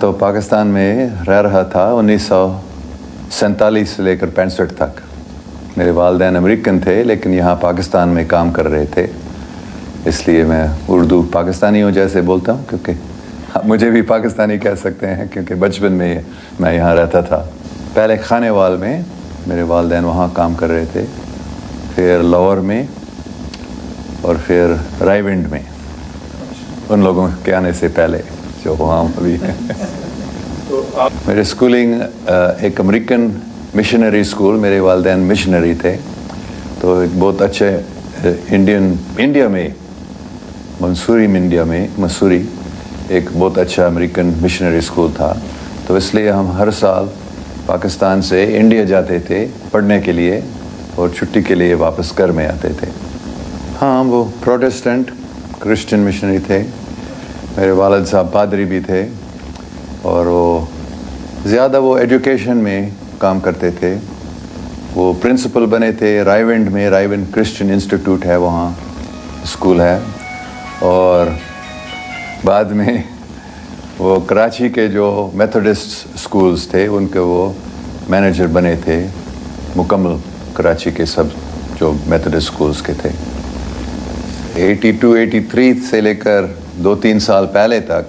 तो पाकिस्तान में रह रहा था 1947 से लेकर 65 तक। मेरे वालिदैन अमेरिकन थे लेकिन यहाँ पाकिस्तान में काम कर रहे थे, इसलिए मैं उर्दू पाकिस्तानियों जैसे बोलता हूँ, क्योंकि आप मुझे भी पाकिस्तानी कह सकते हैं क्योंकि बचपन में मैं यहाँ रहता था। पहले खानेवाल में मेरे वालिदैन वहाँ काम कर रहे थे, फिर लाहौर में और फिर रायविंड में, उन लोगों के आने से पहले जो वहाँ अभी हैं। मेरे स्कूलिंग एक अमेरिकन मिशनरी स्कूल, मेरे वालिदैन मिशनरी थे, तो एक बहुत अच्छे इंडिया में मसूरी एक बहुत अच्छा अमेरिकन मिशनरी स्कूल था। तो इसलिए हम हर साल पाकिस्तान से इंडिया जाते थे पढ़ने के लिए और छुट्टी के लिए वापस घर में आते थे। हाँ, वो प्रोटेस्टेंट क्रिश्चियन मिशनरी थे। मेरे वालिद साहब पादरी भी थे और वो ज़्यादा वो एजुकेशन में काम करते थे। वो प्रिंसिपल बने थे रायविंड में, रायविंड क्रिश्चियन इंस्टीट्यूट है, वहाँ स्कूल है। और बाद में वो कराची के जो मेथोडिस्ट स्कूल्स थे उनके वो मैनेजर बने थे, मुकम्मल कराची के सब जो मेथोडिस्ट स्कूल्स के थे। 82-83 से लेकर 2-3 साल पहले तक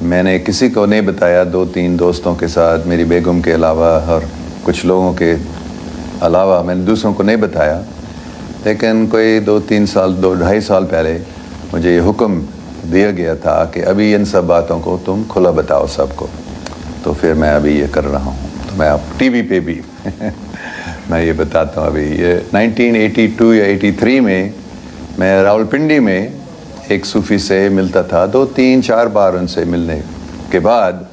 मैंने किसी को नहीं बताया, 2-3 दोस्तों के साथ, मेरी बेगम के अलावा और कुछ लोगों के अलावा मैंने दूसरों को नहीं बताया। लेकिन कोई 2-3 साल 2-2.5 साल पहले मुझे ये हुक्म दिया गया था कि अभी इन सब बातों को तुम खुला बताओ सबको। तो फिर मैं अभी ये कर रहा हूँ। तो मैं अब टीवी पे भी मैं ये बताता हूँ। अभी ये 1982 या 83 में मैं रावलपिंडी में एक सूफ़ी से मिलता था। 2-3-4 बार उनसे मिलने के बाद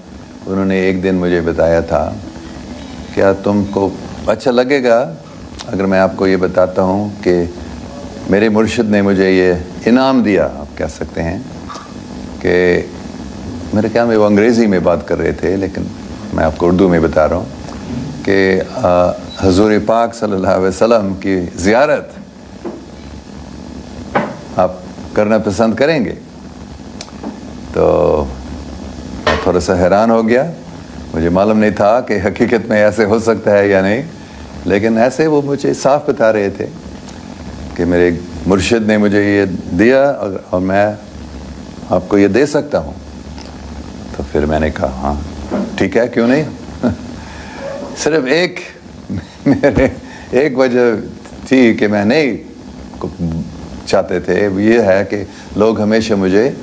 उन्होंने एक दिन मुझे बताया था, क्या तुमको अच्छा लगेगा अगर मैं आपको ये बताता हूँ कि मेरे मुर्शिद ने मुझे ये इनाम दिया, आप कह सकते हैं, कि मेरे ख्याल में वो अंग्रेज़ी में बात कर रहे थे लेकिन मैं आपको उर्दू में बता रहा हूँ कि हुज़ूर पाक सल्लल्लाहु अलैहि वसल्लम की ज़ियारत आप करना पसंद करेंगे। तो मैं थोड़ा सा हैरान हो गया, मुझे मालूम नहीं था कि हकीकत में ऐसे हो सकता है या नहीं, लेकिन ऐसे वो मुझे साफ बता रहे थे कि मेरे मुर्शिद ने मुझे ये दिया और मैं आपको ये दे सकता हूँ। तो फिर मैंने कहा हाँ ठीक है, क्यों नहीं। सिर्फ मेरे एक वजह थी कि मैं नहीं चाहते थे, ये है कि लोग हमेशा मुझे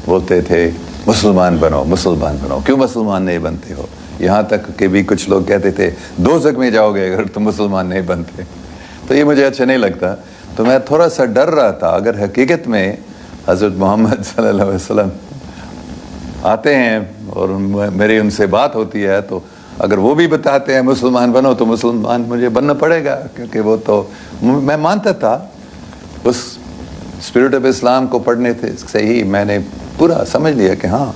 बोलते थे मुसलमान बनो, मुसलमान बनो, क्यों मुसलमान नहीं बनते हो। यहाँ तक कि भी कुछ लोग कहते थे दोज़ख में जाओगे अगर तुम मुसलमान नहीं बनते। तो ये मुझे अच्छा नहीं लगता। तो मैं थोड़ा सा डर रहा था, अगर हकीकत में हज़रत मोहम्मद सल्लल्लाहु अलैहि वसल्लम आते हैं और मेरी उनसे बात होती है, तो अगर वो भी बताते हैं मुसलमान बनो तो मुसलमान मुझे बनना पड़ेगा, क्योंकि वो तो मैं मानता था उस स्पिरिट ऑफ इस्लाम को पढ़ने से ही मैंने पूरा समझ लिया कि हाँ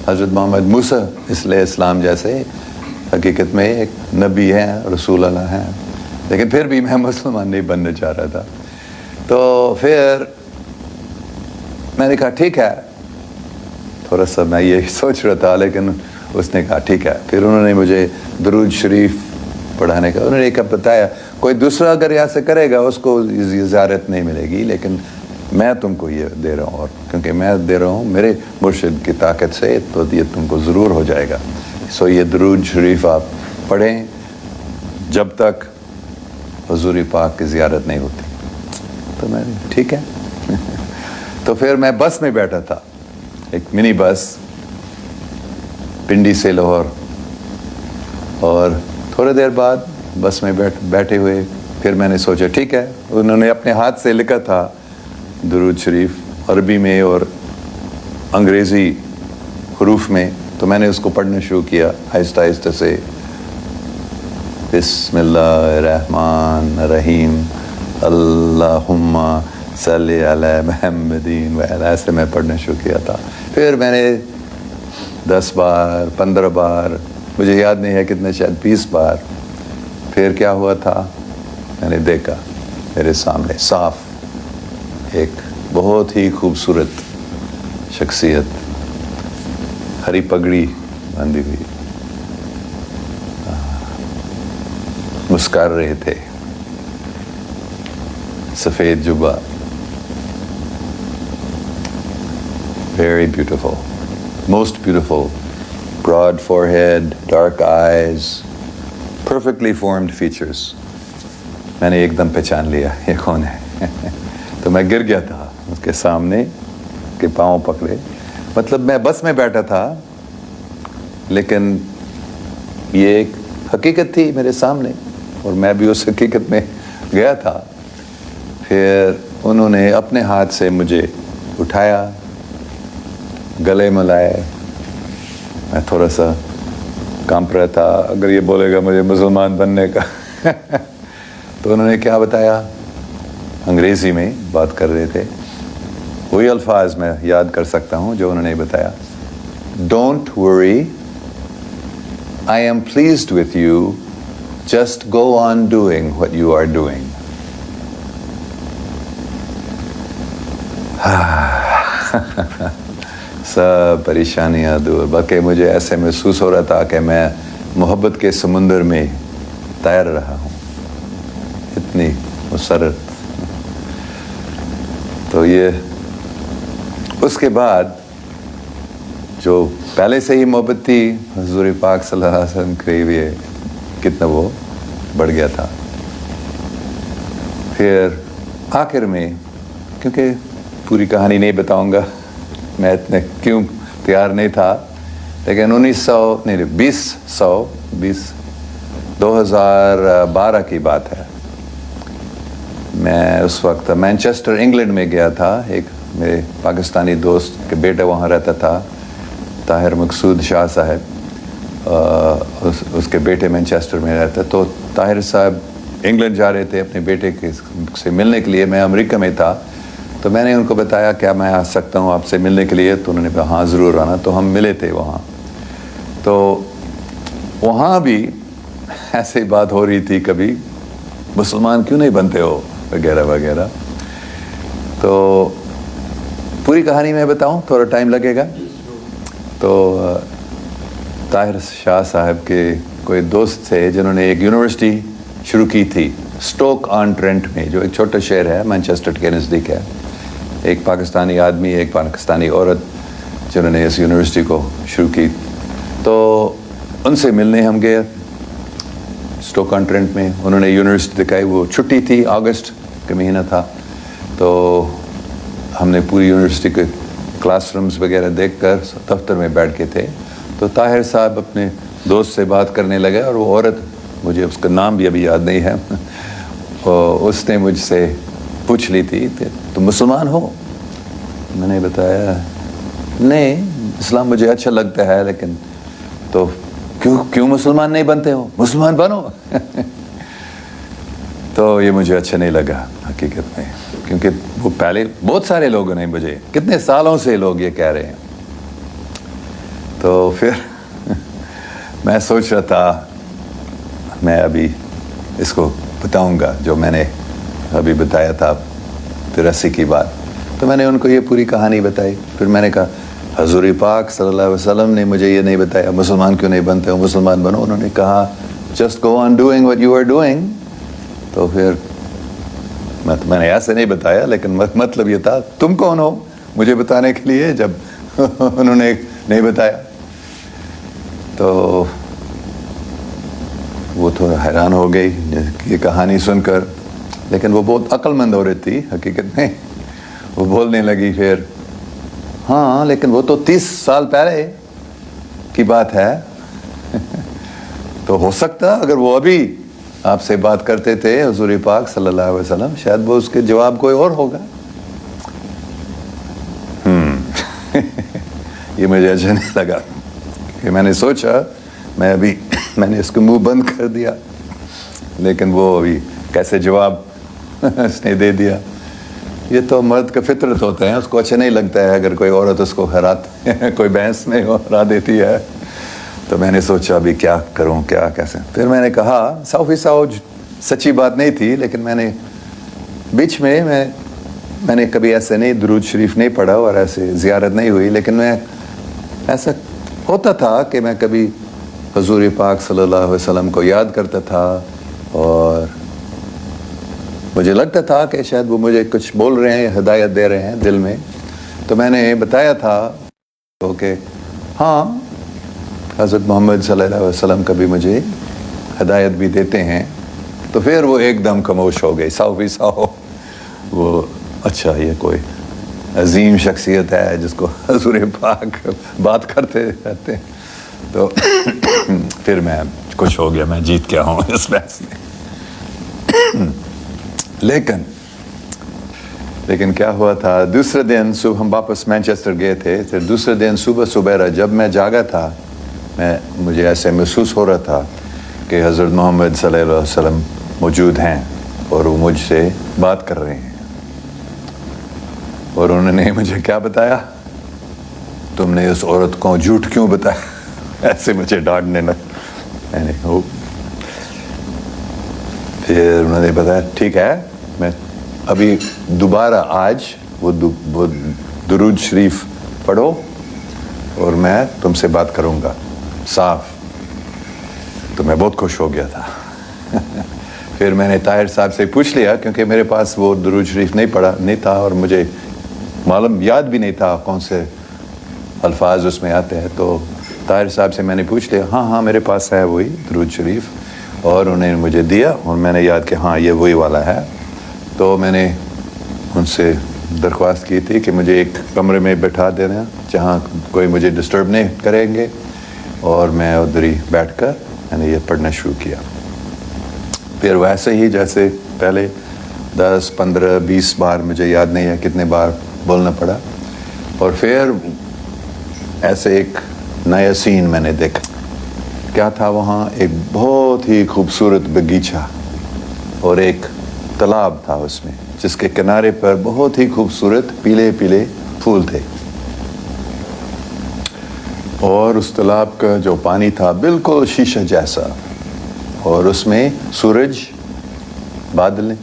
हज़रत मोहम्मद मूसा इस्लाम जैसे हकीकत में एक नबी हैं, रसूल अल्लाह हैं। लेकिन फिर भी मैं मुसलमान नहीं बनना चाह रहा था। तो फिर मैंने कहा ठीक है, थोड़ा सा मैं ये सोच रहा था, लेकिन उसने कहा ठीक है। फिर उन्होंने मुझे दरूद शरीफ पढ़ाने का उन्होंने एक बताया, कोई दूसरा अगर यहाँ से करेगा उसको ज़ियारत नहीं मिलेगी, लेकिन मैं तुमको ये दे रहा हूँ, और क्योंकि मैं दे रहा हूँ मेरे मुर्शिद की ताकत से, तो ये तुमको ज़रूर हो जाएगा। सो ये दरूद शरीफ आप पढ़ें जब तक हुज़ूर पाक की ज़ियारत नहीं होती। तो मैंने ठीक है। तो फिर मैं बस में बैठा था, एक मिनी बस पिंडी से लाहौर, और थोड़ी देर बाद बस में बैठे हुए फिर मैंने सोचा ठीक है, उन्होंने अपने हाथ से लिखा था दुरूद शरीफ अरबी में और अंग्रेज़ी हरूफ में, तो मैंने उसको पढ़ना शुरू किया आहिस्ता आहिस्ता से। बिस्मिल्लाहिर्रहमानिर्रहीम अल्लाहुम्मा सल्ली अला मुहम्मदिन व अला, ऐसे मैं पढ़ना शुरू किया था। फिर मैंने 10 बार 15 बार, मुझे याद नहीं है कितने, शायद 20 बार। फिर क्या हुआ था, मैंने देखा मेरे सामने साफ एक बहुत ही खूबसूरत शख्सियत हरी पगड़ी बांधी हुई, मुस्कुरा रहे थे, सफेद जुब्बा, very beautiful, most beautiful, broad forehead, dark eyes, perfectly formed features. मैंने एकदम पहचान लिया ये कौन है। तो मैं गिर गया था उसके सामने, के पाँव पकड़े, मतलब मैं बस में बैठा था लेकिन ये एक हकीकत थी मेरे सामने और मैं भी उस हकीकत में गया था। फिर उन्होंने अपने हाथ से मुझे उठाया, गले मिलाए, मैं थोड़ा सा कांप रहा था, अगर ये बोलेगा मुझे मुसलमान बनने का तो उन्होंने क्या बताया, अंग्रेज़ी में बात कर रहे थे, वही अल्फाज मैं याद कर सकता हूँ जो उन्होंने बताया, don't worry, I am pleased with you, just go on doing what you are doing. सब परेशानियाँ दूर, बल्कि मुझे ऐसे महसूस हो रहा था कि मैं मोहब्बत के समुंदर में तैर रहा हूँ, इतनी मुसरत। तो ये उसके बाद जो पहले से ही मोहब्बत थी हुज़ूर पाक सल्लल्लाहु अलैहि वसल्लम करीब, ये कितना वो बढ़ गया था। फिर आखिर में, क्योंकि पूरी कहानी नहीं बताऊंगा, मैं इतने क्यों तैयार नहीं था, लेकिन 2012 की बात है। मैं उस वक्त मैनचेस्टर इंग्लैंड में गया था, एक मेरे पाकिस्तानी दोस्त के बेटा वहाँ रहता था, ताहिर मकसूद शाह साहब, उसके बेटे मैनचेस्टर में रहते। तो ताहिर साहब इंग्लैंड जा रहे थे अपने बेटे से मिलने के लिए, मैं अमेरिका में था। तो मैंने उनको बताया क्या मैं आ सकता हूँ आपसे मिलने के लिए, तो उन्होंने कहा हाँ ज़रूर आना। तो हम मिले थे वहाँ, तो वहाँ भी ऐसे ही बात हो रही थी, कभी मुसलमान क्यों नहीं बनते हो वगैरह वगैरह। तो पूरी कहानी मैं बताऊँ, थोड़ा टाइम लगेगा। तो ताहिर शाह साहब के कोई दोस्त थे जिन्होंने एक यूनिवर्सिटी शुरू की थी स्टोक ऑन ट्रेंट में, जो एक छोटा शहर है मैनचेस्टर के नज़दीक है। एक पाकिस्तानी आदमी, एक पाकिस्तानी औरत, जिन्होंने इस यूनिवर्सिटी को शुरू की। तो उनसे मिलने हम गए स्टोक ऑन ट्रेंट में। उन्होंने यूनिवर्सिटी दिखाई, वो छुट्टी थी, अगस्त का महीना था। तो हमने पूरी यूनिवर्सिटी के क्लासरूम्स वगैरह देखकर दफ्तर में बैठ के थे। तो ताहिर साहब अपने दोस्त से बात करने लगे और वो औरत, मुझे उसका नाम भी अभी याद नहीं है, उसने मुझसे पूछ ली थी तुम मुसलमान हो? मैंने बताया नहीं, इस्लाम मुझे अच्छा लगता है, लेकिन तो क्यों मुसलमान नहीं बनते हो, मुसलमान बनो। तो ये मुझे अच्छा नहीं लगा हकीकत में, क्योंकि वो पहले बहुत सारे लोगों ने, मुझे कितने सालों से लोग ये कह रहे हैं। तो फिर मैं सोच रहा था मैं अभी इसको बताऊंगा जो मैंने अभी बताया था 83 की बात। तो मैंने उनको ये पूरी कहानी बताई। फिर मैंने कहा हज़ूर पाक सल्लल्लाहु अलैहि वसल्लम ने मुझे ये नहीं बताया मुसलमान क्यों नहीं बनते हो, मुसलमान बनो। उन्होंने कहा just go on doing what you are doing. तो फिर मैंने ऐसे नहीं बताया, लेकिन मतलब ये था तुम कौन हो मुझे बताने के लिए, जब उन्होंने नहीं बताया। तो वो थोड़ा हैरान हो गई ये कहानी सुनकर, लेकिन वो बहुत अक्लमंद औरत थी हकीकत में। वो बोलने लगी फिर, हाँ लेकिन वो तो 30 साल पहले की बात है। तो हो सकता अगर वो अभी आपसे बात करते थे हुज़ूर पाक सल्लल्लाहु अलैहि वसल्लम, शायद वो उसके जवाब कोई और होगा। ये मुझे अच्छा नहीं लगा कि मैंने सोचा मैंने इसको मुंह बंद कर दिया, लेकिन वो अभी कैसे जवाब इसने दे दिया। ये तो मर्द का फितरत होता है, उसको अच्छा नहीं लगता है अगर कोई औरत उसको कोई बहस में हरा देती है। तो मैंने सोचा अभी क्या करूं, क्या कैसे। फिर मैंने कहा 100% सच्ची बात नहीं थी, लेकिन मैंने बीच में मैंने कभी ऐसे नहीं दुरूद शरीफ नहीं पढ़ा और ऐसे ज़ियारत नहीं हुई, लेकिन मैं ऐसा ہوتا تھا کہ میں کبھی حضور پاک صلی اللہ علیہ وسلم کو یاد کرتا تھا اور مجھے لگتا تھا کہ شاید وہ مجھے کچھ بول رہے ہیں، ہدایت دے رہے ہیں دل میں. تو میں نے بتایا تھا کہ ہاں حضرت محمد صلی اللہ علیہ وسلم کبھی مجھے ہدایت بھی دیتے ہیں. تو پھر وہ ایک دم خاموش ہو گئی، ساؤ بھی ساؤ. وہ اچھا یہ کوئی عظیم شخصیت ہے جس کو حضور پاک بات کرتے رہتے ہیں. تو پھر میں کچھ ہو گیا، میں جیت گیا ہوں اس بحث میں. لیکن کیا ہوا تھا، دوسرے دن صبح ہم واپس مینچسٹر گئے تھے. پھر دوسرے دن صبح جب میں جاگا تھا، مجھے ایسے محسوس ہو رہا تھا کہ حضرت محمد صلی اللہ علیہ وسلم موجود ہیں اور وہ مجھ سے بات کر رہے ہیں. اور انہوں نے مجھے کیا بتایا، تم نے اس عورت کو جھوٹ کیوں بتایا. ایسے مجھے ڈانٹنے لگا. پھر انہوں نے بتایا ٹھیک ہے، میں ابھی دوبارہ آج وہ درود شریف پڑھو اور میں تم سے بات کروں گا صاف. تو میں بہت خوش ہو گیا تھا. پھر میں نے طاہر صاحب سے پوچھ لیا، کیونکہ میرے پاس وہ درود شریف نہیں تھا اور مجھے معلوم یاد بھی نہیں تھا کون سے الفاظ اس میں آتے ہیں. تو طاہر صاحب سے میں نے پوچھ لیا، ہاں میرے پاس ہے وہی درود شریف. اور انہوں نے مجھے دیا اور میں نے یاد کہ ہاں یہ وہی والا ہے. تو میں نے ان سے درخواست کی تھی کہ مجھے ایک کمرے میں بٹھا دینا جہاں کوئی مجھے ڈسٹرب نہیں کریں گے، اور میں ادھر ہی بیٹھ کر میں نے یہ پڑھنا شروع کیا. پھر ویسے ہی جیسے پہلے 10 15 20 بار، مجھے یاد نہیں ہے کتنے بار بولنا پڑا. اور پھر ایسے ایک نیا سین میں نے دیکھا. کیا تھا وہاں؟ ایک بہت ہی خوبصورت باغیچہ اور ایک تالاب تھا اس میں، جس کے کنارے پر بہت ہی خوبصورت پیلے پیلے پھول تھے. اور اس تالاب کا جو پانی تھا بالکل شیشہ جیسا، اور اس میں سورج، بادل،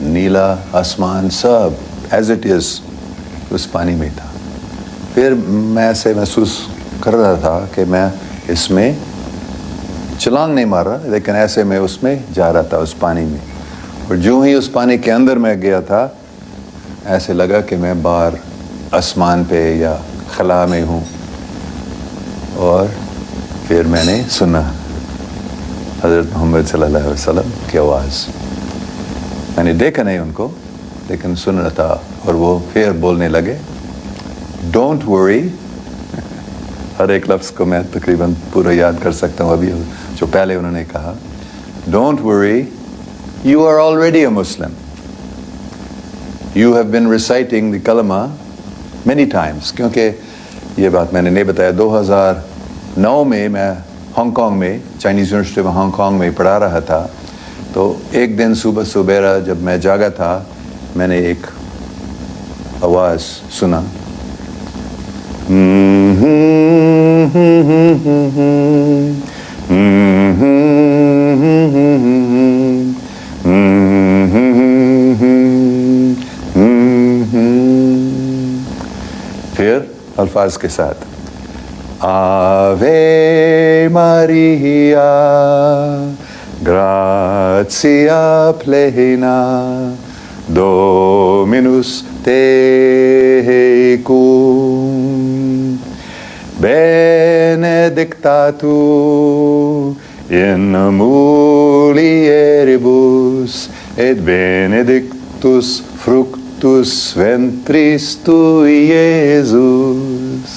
نیلا آسمان سب ایز اٹ از اس پانی میں تھا. پھر میں ایسے محسوس کر رہا تھا کہ میں اس میں چھلانگ نہیں مار رہا، لیکن ایسے میں اس میں جا رہا تھا اس پانی میں. اور جو ہی اس پانی کے اندر میں گیا تھا، ایسے لگا کہ میں باہر آسمان پہ یا خلا میں ہوں. اور پھر میں نے سنا حضرت محمد صلی اللہ علیہ وسلم کی آواز. میں نے دیکھا نہیں ان کو، لیکن سن رہا تھا. اور وہ پھر بولنے لگے، ڈونٹ ورری. ہر ایک لفظ کو میں تقریباً پورا یاد کر سکتا ہوں ابھی، جو پہلے انہوں نے کہا، don't ورری، you are already a Muslim. You have been reciting the kalama many times. کیونکہ یہ بات میں نے نہیں بتایا، 2009 میں ہانگ کانگ میں، چائنیز یونیورسٹی میں ہانگ کانگ میں پڑھا رہا تھا. تو ایک دن صبح جب میں جاگا تھا، میں نے ایک آواز سنا، پھر الفاظ کے ساتھ، آوے ماریا گراتیا پلینا دومینوس tecum benedictatur in mulieribus et benedictus fructus ventris tui, Iesus.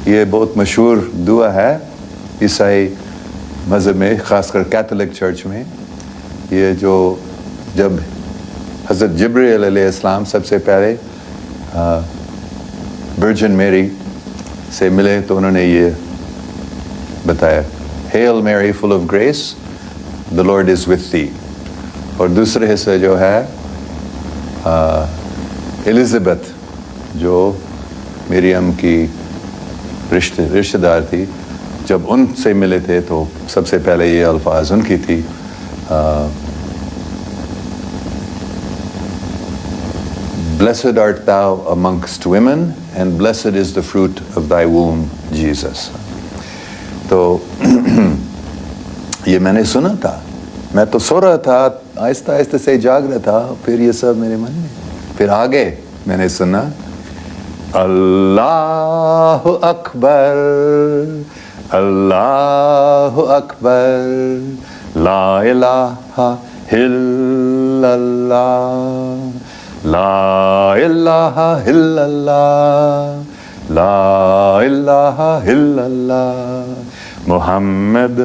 یہ بہت مشہور دعا ہے عیسائی مذہب میں، خاص کر کیتھولک چرچ میں. یہ جو جب حضرت جبرائیل علیہ السلام سب سے پہلے ورجن میری سے ملے تو انہوں نے یہ بتایا، Hail Mary full of grace, the Lord is with thee. اور دوسرے حصے جو ہے الزبتھ، جو مریم کی رشتہ دار تھی، جب ان سے ملے تھے تو سب سے پہلے یہ الفاظ ان کی تھی، blessed art thou amongst women and blessed is the fruit of thy womb Jesus. تو یہ میں نے سنا تھا، میں تو سو رہا تھا، آہستہ آہستہ سے جاگ رہا تھا، پھر یہ سب میرے من میں، پھر آگے میں نے سنا اللہ اکبر اللہ اکبر لا الہ الا اللہ لا الہ الا اللہ لا الہ الا اللہ محمد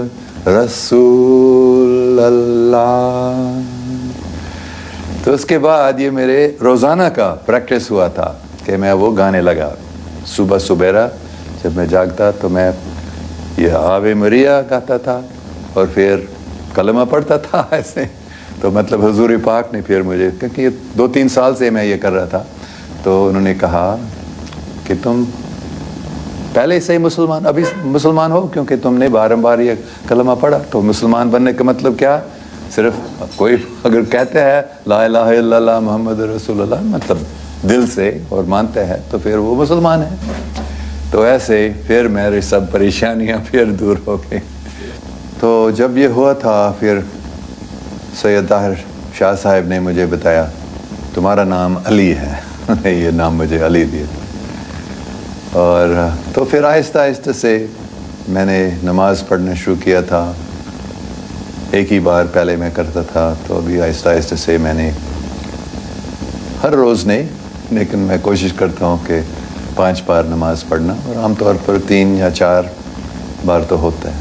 رسول اللہ. تو اس کے بعد یہ میرے روزانہ کا پریکٹس ہوا تھا کہ میں وہ گانے لگا. صبح سبیرا جب میں جاگتا تو میں یہ آوے مریا گاتا تھا اور پھر کلمہ پڑھتا تھا ایسے. تو مطلب حضور پاک نے پھر مجھے، کیونکہ یہ 2-3 سال سے میں یہ کر رہا تھا، تو انہوں نے کہا کہ تم پہلے سے ہی مسلمان، ابھی مسلمان ہو کیونکہ تم نے بارمبار یہ کلمہ پڑھا. تو مسلمان بننے کا مطلب کیا؟ صرف کوئی اگر کہتے ہیں لا الہ الا اللہ محمد رسول اللہ، مطلب دل سے اور مانتے ہیں تو پھر وہ مسلمان ہے. تو ایسے پھر میری سب پریشانیاں پھر دور ہو گئی. تو جب یہ ہوا تھا پھر سید طاہر شاہ صاحب نے مجھے بتایا تمہارا نام علی ہے. یہ نام مجھے علی دیا. اور تو پھر آہستہ آہستہ سے میں نے نماز پڑھنا شروع کیا تھا. ایک ہی بار پہلے میں کرتا تھا، تو ابھی آہستہ آہستہ سے میں نے ہر روز نہیں، لیکن میں کوشش کرتا ہوں کہ 5 بار نماز پڑھنا، اور عام طور پر 3 یا 4 بار تو ہوتا ہے.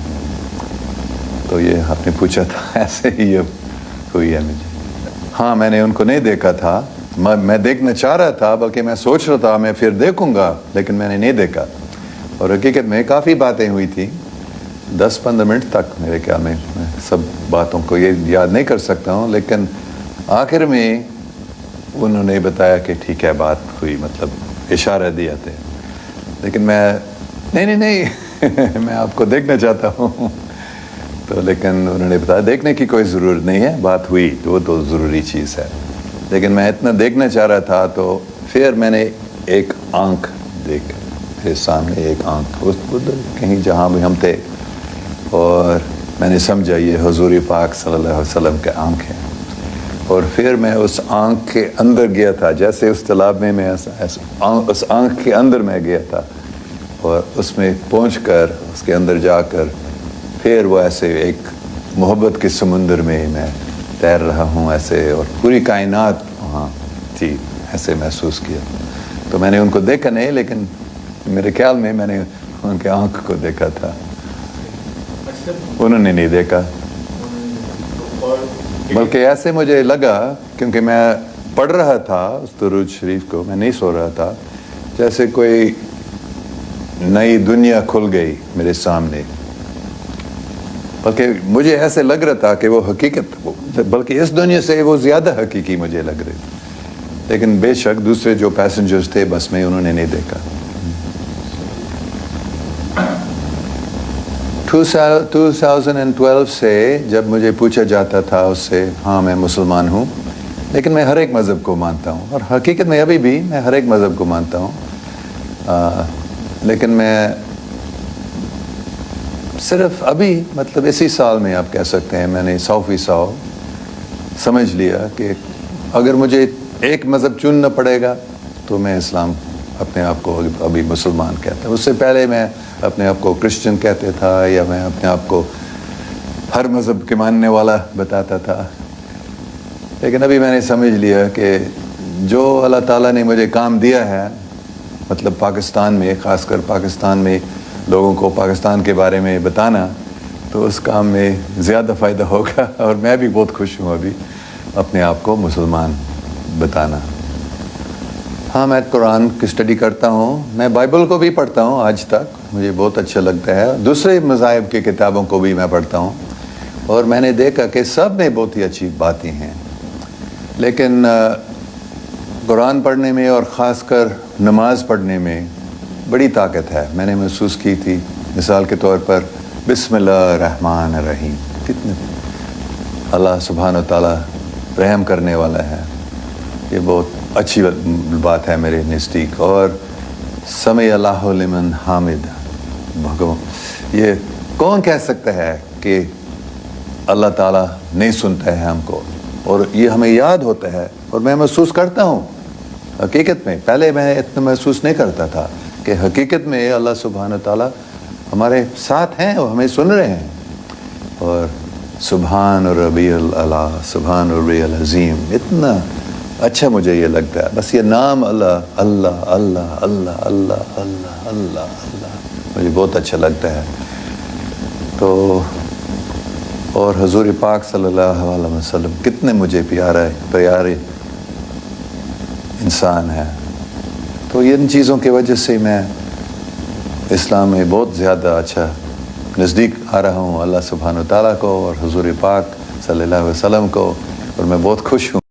تو یہ آپ نے پوچھا تھا، ایسے ہی یہ ہوئی ہے مجھے. ہاں میں نے ان کو نہیں دیکھا تھا، میں دیکھنا چاہ رہا تھا، بلکہ میں سوچ رہا تھا میں پھر دیکھوں گا، لیکن میں نے نہیں دیکھا. اور حقیقت میں کافی باتیں ہوئی تھیں، 10-15 منٹ تک میرے خیال میں سب باتوں کو یہ یاد نہیں کر سکتا ہوں، لیکن آخر میں انہوں نے بتایا کہ ٹھیک ہے بات ہوئی، مطلب اشارہ دیا تھے. لیکن میں نہیں میں آپ کو دیکھنا چاہتا ہوں. تو لیکن انہوں نے بتایا دیکھنے کی کوئی ضرورت نہیں ہے، بات ہوئی وہ تو ضروری چیز ہے. لیکن میں اتنا دیکھنا چاہ رہا تھا، تو پھر میں نے ایک آنکھ دیکھ، میرے سامنے ایک آنکھ ادھر کہیں جہاں بھی ہم تھے، اور میں نے سمجھا یہ حضور پاک صلی اللہ علیہ وسلم کے آنکھ ہے. اور پھر میں اس آنکھ کے اندر گیا تھا، جیسے اس تالاب میں اس آنکھ کے اندر میں گیا تھا، اور اس میں پہنچ کر اس کے اندر جا کر پھر وہ ایسے ایک محبت کے سمندر میں میں تیر رہا ہوں ایسے، اور پوری کائنات وہاں تھی، ایسے محسوس کیا. تو میں نے ان کو دیکھا نہیں، لیکن میرے خیال میں نے ان کے آنکھ کو دیکھا تھا. انہوں نے نہیں دیکھا، بلکہ ایسے مجھے لگا، کیونکہ میں پڑھ رہا تھا اس درود شریف کو، میں نہیں سو رہا تھا، جیسے کوئی نئی دنیا کھل گئی میرے سامنے. بلکہ مجھے ایسے لگ رہا تھا کہ وہ حقیقت، بلکہ اس دنیا سے وہ زیادہ حقیقی مجھے لگ رہی. لیکن بے شک دوسرے جو پیسنجرز تھے بس میں، انہوں نے نہیں دیکھا. 2012 سے جب مجھے پوچھا جاتا تھا اس سے، ہاں میں مسلمان ہوں، لیکن میں ہر ایک مذہب کو مانتا ہوں، اور حقیقت میں ابھی بھی میں ہر ایک مذہب کو مانتا ہوں. لیکن میں صرف ابھی مطلب اسی سال میں آپ کہہ سکتے ہیں میں نے 100% سمجھ لیا کہ اگر مجھے ایک مذہب چننا پڑے گا تو میں اسلام اپنے آپ کو ابھی مسلمان کہتا ہوں. اس سے پہلے میں اپنے آپ کو کرسچن کہتے تھا، یا میں اپنے آپ کو ہر مذہب کے ماننے والا بتاتا تھا. لیکن ابھی میں نے سمجھ لیا کہ جو اللہ تعالیٰ نے مجھے کام دیا ہے، مطلب پاکستان میں، خاص کر پاکستان میں لوگوں کو پاکستان کے بارے میں بتانا، تو اس کام میں زیادہ فائدہ ہوگا. اور میں بھی بہت خوش ہوں ابھی اپنے آپ کو مسلمان بتانا. ہاں میں قرآن کی اسٹڈی کرتا ہوں، میں بائبل کو بھی پڑھتا ہوں آج تک، مجھے بہت اچھا لگتا ہے. دوسرے مذاہب کی کتابوں کو بھی میں پڑھتا ہوں، اور میں نے دیکھا کہ سب میں بہت ہی اچھی باتیں ہیں. لیکن قرآن پڑھنے میں اور خاص کر نماز پڑھنے میں بڑی طاقت ہے. میں نے محسوس کی تھی، مثال کے طور پر بسم اللہ الرحمن الرحیم، کتنے اللہ سبحانہ و تعالیٰ رحم کرنے والا ہے. یہ بہت अच्छी बात है मेरे नज़दीक। और समी अल्लाह लिमन हामिद, भगवान, ये कौन कह सकता है कि अल्लाह ताला नहीं सुनता है हमको, और ये हमें याद होता है। और मैं महसूस करता हूँ हकीकत में, पहले मैं इतना महसूस नहीं करता था कि हकीकत में अल्लाह सुब्हान ताला हमारे साथ हैं और हमें सुन रहे हैं। और सुब्हान रब्बियल अला, सुब्हान रब्बियल अज़ीम, इतना अच्छा मुझे ये लगता है। बस ये नाम अल्लाह अल्लाह अल्लाह अल्लाह अल्लाह अल्लाह अल्लाह अल्लाह मुझे बहुत अच्छा लगता है। तो और हुज़ूर पाक सल्लल्लाहु अलैहि वसल्लम कितने मुझे प्यारे इंसान है। तो इन चीज़ों की वजह से मैं इस्लाम में बहुत ज़्यादा अच्छा नज़दीक आ रहा हूँ अल्लाह सुब्हान व तआला को और हुज़ूर पाक सल्लल्लाहु अलैहि वसल्लम को, और मैं बहुत खुश हूँ।